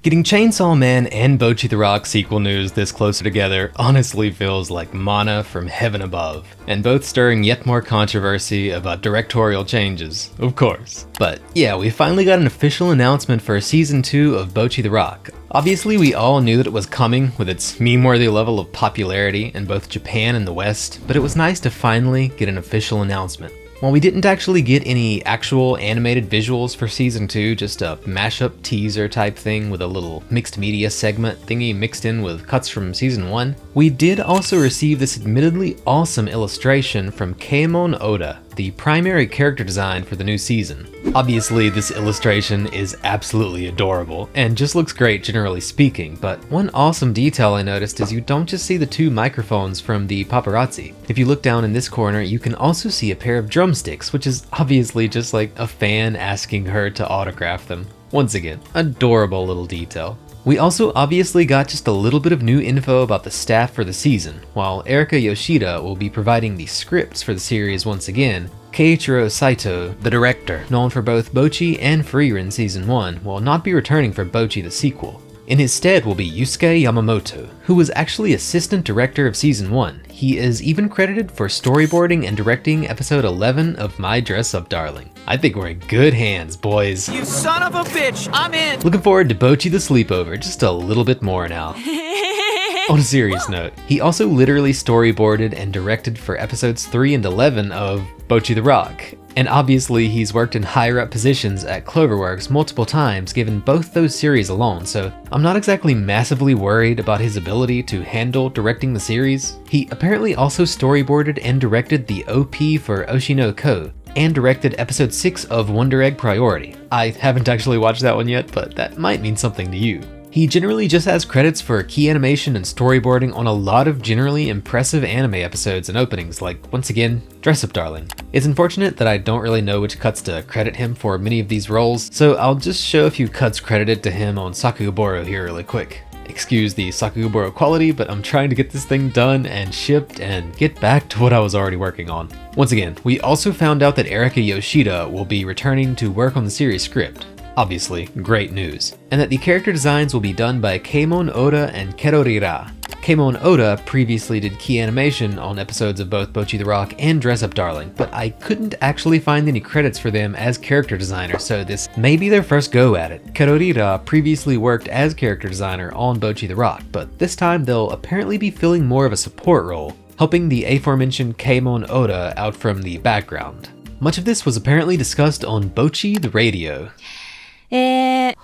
Getting Chainsaw Man and Bocchi The Rock sequel news this closer together honestly feels like manna from heaven above, and both stirring yet more controversy about directorial changes, of course. But yeah, we finally got an official announcement for Season 2 of Bocchi The Rock. Obviously, we all knew that it was coming with its meme-worthy level of popularity in both Japan and the West, but it was nice to finally get an official announcement. While we didn't actually get any actual animated visuals for Season 2, just a mashup teaser type thing with a little mixed media segment thingy mixed in with cuts from Season 1, we did also receive this admittedly awesome illustration from Keimon Oda, the primary character design for the new season. Obviously, this illustration is absolutely adorable, and just looks great generally speaking, but one awesome detail I noticed is you don't just see the two microphones from the paparazzi. If you look down in this corner, you can also see a pair of drumsticks, which is obviously just like a fan asking her to autograph them. Once again, adorable little detail. We also obviously got just a little bit of new info about the staff for the season. While Erika Yoshida will be providing the scripts for the series once again, Keiichiro Saito, the director, known for both Bocchi and Frieren Season 1, will not be returning for Bocchi the sequel. In his stead will be Yusuke Yamamoto, who was actually assistant director of Season 1. He is even credited for storyboarding and directing episode 11 of My Dress Up Darling. I think we're in good hands, boys. You son of a bitch, I'm in! Looking forward to Bocchi the Sleepover just a little bit more now. On a serious note, he also literally storyboarded and directed for episodes 3 and 11 of Bocchi The Rock. And obviously he's worked in higher up positions at Cloverworks multiple times given both those series alone, so I'm not exactly massively worried about his ability to handle directing the series. He apparently also storyboarded and directed the OP for Oshino Ko, and directed episode 6 of Wonder Egg Priority. I haven't actually watched that one yet, but that might mean something to you. He generally just has credits for key animation and storyboarding on a lot of generally impressive anime episodes and openings, like, once again, Dress Up Darling. It's unfortunate that I don't really know which cuts to credit him for many of these roles, so I'll just show a few cuts credited to him on Sakugaboro here really quick. Excuse the Sakugaboro quality, but I'm trying to get this thing done and shipped and get back to what I was already working on. Once again, we also found out that Erika Yoshida will be returning to work on the series script. Obviously, great news. And that the character designs will be done by Keimon Oda and Kerorira. Keimon Oda previously did key animation on episodes of both Bocchi The Rock and Dress Up Darling, but I couldn't actually find any credits for them as character designer, so this may be their first go at it. Kerorira previously worked as character designer on Bocchi The Rock, but this time they'll apparently be filling more of a support role, helping the aforementioned Keimon Oda out from the background. Much of this was apparently discussed on Bocchi the Radio. A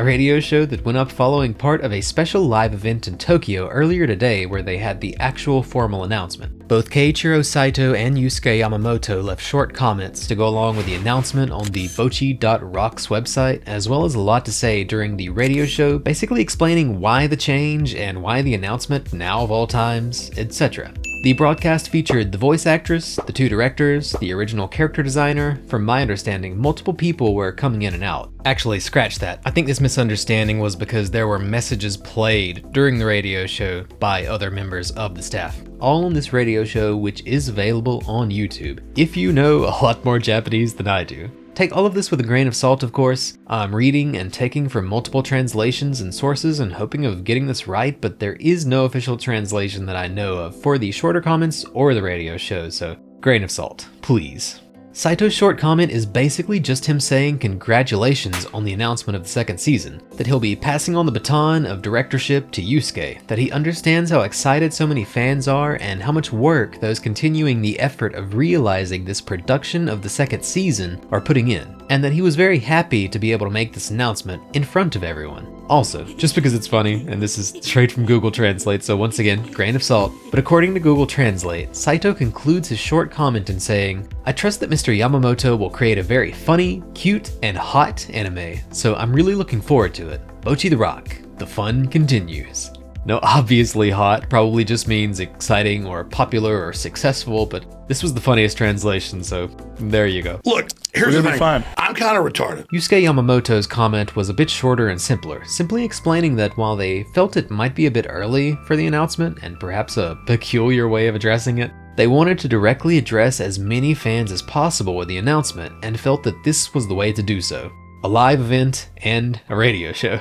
radio show that went up following part of a special live event in Tokyo earlier today where they had the actual formal announcement. Both Keiichiro Saito and Yusuke Yamamoto left short comments to go along with the announcement on the Bocchi.Rocks website, as well as a lot to say during the radio show, basically explaining why the change and why the announcement now of all times, etc. The broadcast featured the voice actress, the two directors, the original character designer. From my understanding, multiple people were coming in and out. Actually, scratch that. I think this misunderstanding was because there were messages played during the radio show by other members of the staff. All on this radio show, which is available on YouTube, if you know a lot more Japanese than I do. Take all of this with a grain of salt, of course. I'm reading and taking from multiple translations and sources and hoping of getting this right, but there is no official translation that I know of for the shorter comments or the radio show, so grain of salt, please. Saito's short comment is basically just him saying congratulations on the announcement of the second season, that he'll be passing on the baton of directorship to Yusuke, that he understands how excited so many fans are and how much work those continuing the effort of realizing this production of the second season are putting in, and that he was very happy to be able to make this announcement in front of everyone. Also, just because it's funny, and this is straight from Google Translate, so once again, grain of salt, but according to Google Translate, Saito concludes his short comment in saying, "I trust that Mr. Yamamoto will create a very funny, cute, and hot anime, so I'm really looking forward to it. Bocchi The Rock, the fun continues." Now, obviously hot probably just means exciting or popular or successful, but this was the funniest translation, so there you go. Look, Here's We're the gonna be thing. fine. I'm kind of retarded. Yusuke Yamamoto's comment was a bit shorter and simpler, simply explaining that while they felt it might be a bit early for the announcement, and perhaps a peculiar way of addressing it, they wanted to directly address as many fans as possible with the announcement, and felt that this was the way to do so. A live event and a radio show.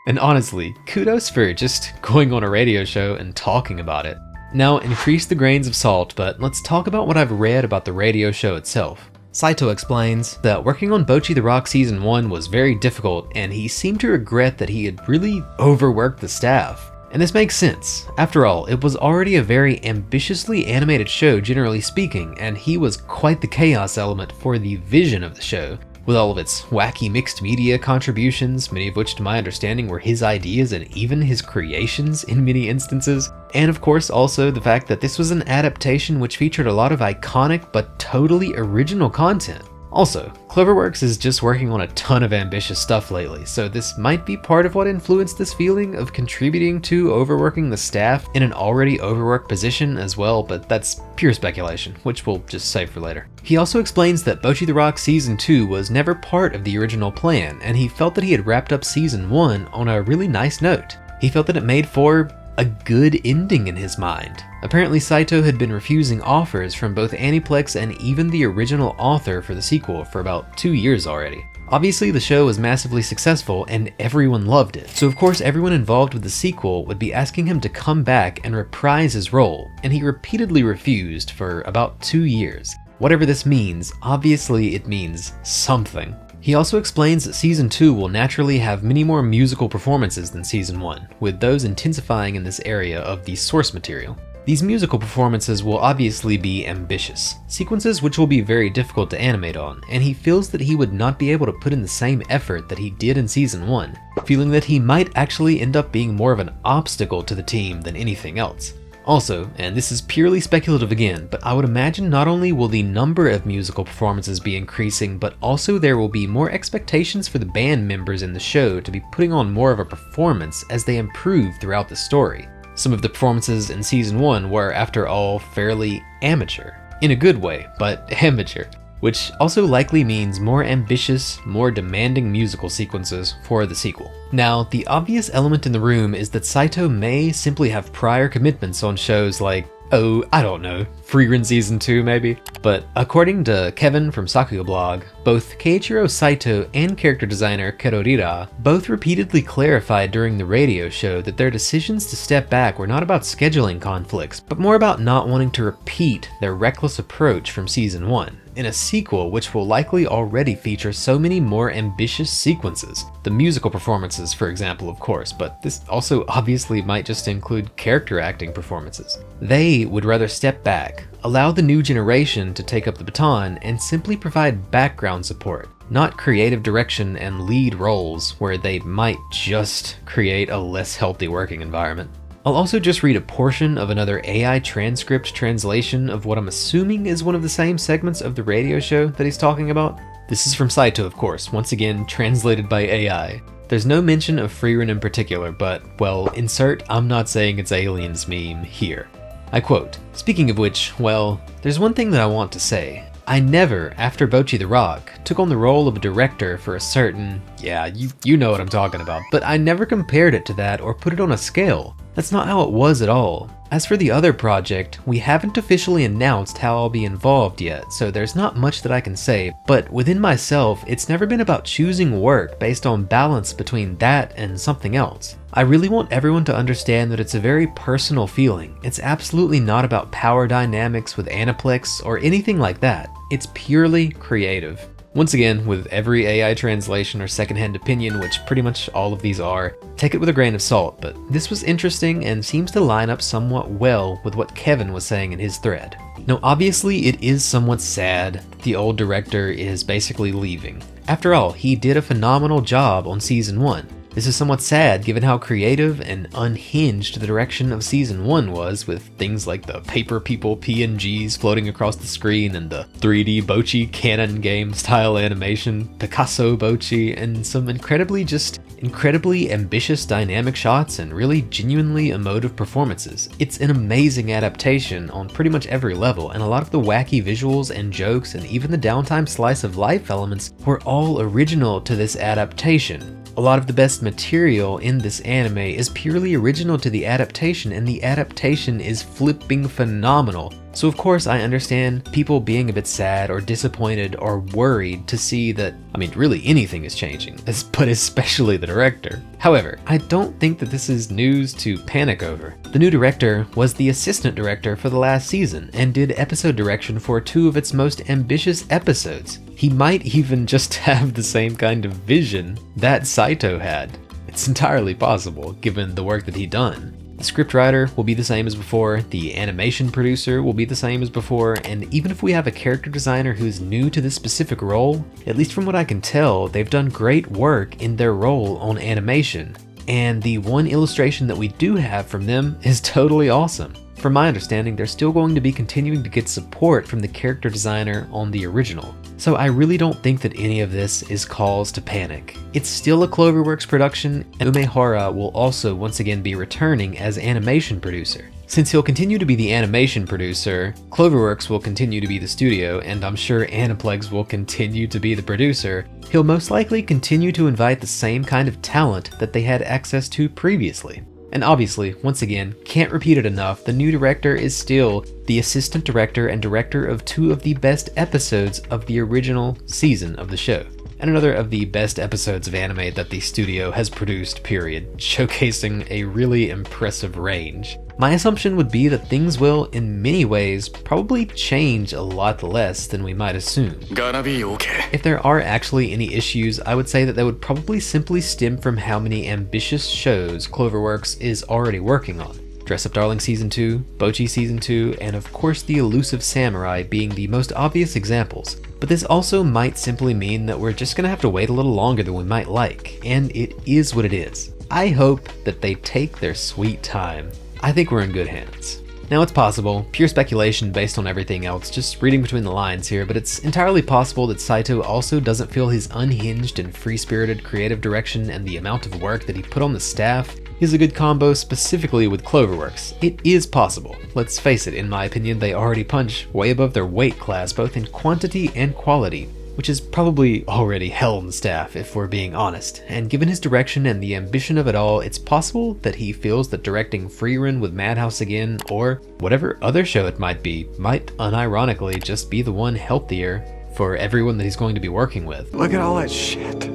And honestly, kudos for just going on a radio show and talking about it. Now, increase the grains of salt, but let's talk about what I've read about the radio show itself. Saito explains that working on Bocchi The Rock Season 1 was very difficult, and he seemed to regret that he had really overworked the staff. And this makes sense. After all, it was already a very ambitiously animated show generally speaking, and he was quite the chaos element for the vision of the show, with all of its wacky mixed media contributions, many of which to my understanding were his ideas and even his creations in many instances. And of course also the fact that this was an adaptation which featured a lot of iconic but totally original content. Also, Cloverworks is just working on a ton of ambitious stuff lately, so this might be part of what influenced this feeling of contributing to overworking the staff in an already overworked position as well, but that's pure speculation, which we'll just save for later. He also explains that Bocchi The Rock Season 2 was never part of the original plan, and he felt that he had wrapped up Season 1 on a really nice note. He felt that it made for a good ending in his mind. Apparently Saito had been refusing offers from both Aniplex and even the original author for the sequel for about 2 years already. Obviously the show was massively successful and everyone loved it, so of course everyone involved with the sequel would be asking him to come back and reprise his role, and he repeatedly refused for about 2 years. Whatever this means, obviously it means something. He also explains that Season 2 will naturally have many more musical performances than Season 1, with those intensifying in this area of the source material. These musical performances will obviously be ambitious, sequences which will be very difficult to animate on, and he feels that he would not be able to put in the same effort that he did in Season 1, feeling that he might actually end up being more of an obstacle to the team than anything else. Also, and this is purely speculative again, but I would imagine not only will the number of musical performances be increasing, but also there will be more expectations for the band members in the show to be putting on more of a performance as they improve throughout the story. Some of the performances in Season 1 were, after all, fairly amateur. In a good way, but amateur. Which also likely means more ambitious, more demanding musical sequences for the sequel. Now, the obvious element in the room is that Saito may simply have prior commitments on shows like, oh, I don't know, Freerun Season 2 maybe? But according to Kevin from Sakuga Blog, both Keiichiro Saito and character designer Kerorira both repeatedly clarified during the radio show that their decisions to step back were not about scheduling conflicts, but more about not wanting to repeat their reckless approach from Season 1. In a sequel which will likely already feature so many more ambitious sequences. The musical performances, for example, of course, but this also obviously might just include character acting performances. They would rather step back, allow the new generation to take up the baton, and simply provide background support, not creative direction and lead roles where they might just create a less healthy working environment. I'll also just read a portion of another AI transcript translation of what I'm assuming is one of the same segments of the radio show that he's talking about. This is from Saito, of course, once again translated by AI. There's no mention of Freerun in particular, but, well, insert "I'm not saying it's aliens" meme here. I quote, "Speaking of which, well, there's one thing that I want to say. I never, after Bocchi The Rock, took on the role of a director for a certain, yeah, you know what I'm talking about, but I never compared it to that or put it on a scale. That's not how it was at all. As for the other project, we haven't officially announced how I'll be involved yet, so there's not much that I can say, but within myself, it's never been about choosing work based on balance between that and something else. I really want everyone to understand that it's a very personal feeling. It's absolutely not about power dynamics with Aniplex or anything like that. It's purely creative." Once again, with every AI translation or secondhand opinion, which pretty much all of these are, take it with a grain of salt, but this was interesting and seems to line up somewhat well with what Kevin was saying in his thread. Now obviously it is somewhat sad that the old director is basically leaving. After all, he did a phenomenal job on Season 1. This is somewhat sad given how creative and unhinged the direction of Season 1 was, with things like the paper people PNGs floating across the screen and the 3D Bocchi canon game style animation, Picasso Bocchi, and some incredibly ambitious dynamic shots and really genuinely emotive performances. It's an amazing adaptation on pretty much every level, and a lot of the wacky visuals and jokes and even the downtime slice of life elements were all original to this adaptation. A lot of the best material in this anime is purely original to the adaptation, and the adaptation is flipping phenomenal. So of course I understand people being a bit sad or disappointed or worried to see that, really anything is changing, but especially the director. However, I don't think that this is news to panic over. The new director was the assistant director for the last season and did episode direction for 2 of its most ambitious episodes. He might even just have the same kind of vision that Saito had. It's entirely possible given the work that he'd done. The scriptwriter will be the same as before, the animation producer will be the same as before, and even if we have a character designer who's new to this specific role, at least from what I can tell, they've done great work in their role on animation. And the one illustration that we do have from them is totally awesome. From my understanding, they're still going to be continuing to get support from the character designer on the original. So I really don't think that any of this is cause to panic. It's still a Cloverworks production, and Umehara will also once again be returning as animation producer. Since he'll continue to be the animation producer, Cloverworks will continue to be the studio, and I'm sure Aniplex will continue to be the producer. He'll most likely continue to invite the same kind of talent that they had access to previously. And obviously, once again, can't repeat it enough, the new director is still the assistant director and director of 2 of the best episodes of the original season of the show, and another of the best episodes of anime that the studio has produced, period, showcasing a really impressive range. My assumption would be that things will, in many ways, probably change a lot less than we might assume. Gonna be okay. If there are actually any issues, I would say that they would probably simply stem from how many ambitious shows Cloverworks is already working on. Dress Up Darling Season 2, Bocchi Season 2, and of course the Elusive Samurai being the most obvious examples. But this also might simply mean that we're just gonna have to wait a little longer than we might like, and it is what it is. I hope that they take their sweet time. I think we're in good hands. Now it's possible, pure speculation based on everything else, just reading between the lines here, but it's entirely possible that Saito also doesn't feel his unhinged and free-spirited creative direction and the amount of work that he put on the staff is a good combo specifically with Cloverworks. It is possible. Let's face it, in my opinion, they already punch way above their weight class both in quantity and quality, which is probably already hell on the staff if we're being honest. And given his direction and the ambition of it all, it's possible that he feels that directing Freerun with Madhouse again, or whatever other show it might be, might unironically just be the one healthier for everyone that he's going to be working with. Look at all that shit.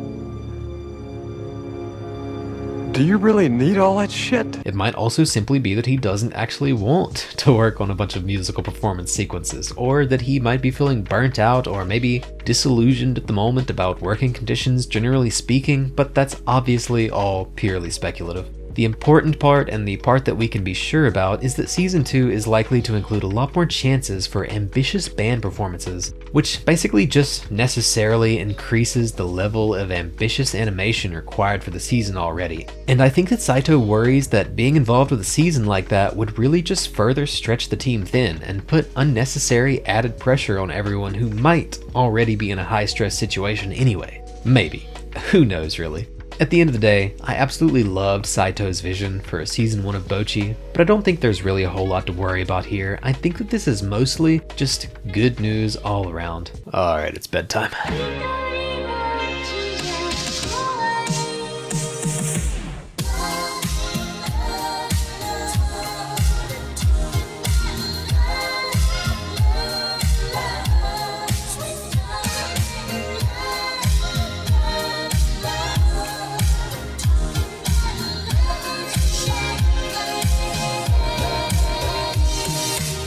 Do you really need all that shit? It might also simply be that he doesn't actually want to work on a bunch of musical performance sequences, or that he might be feeling burnt out or maybe disillusioned at the moment about working conditions generally speaking, but that's obviously all purely speculative. The important part, and the part that we can be sure about, is that Season 2 is likely to include a lot more chances for ambitious band performances, which basically just necessarily increases the level of ambitious animation required for the season already. And I think that Saito worries that being involved with a season like that would really just further stretch the team thin and put unnecessary added pressure on everyone who might already be in a high-stress situation anyway. Maybe. Who knows, really? At the end of the day, I absolutely loved Saito's vision for Season 1 of Bocchi, but I don't think there's really a whole lot to worry about here. I think that this is mostly just good news all around. Alright, it's bedtime.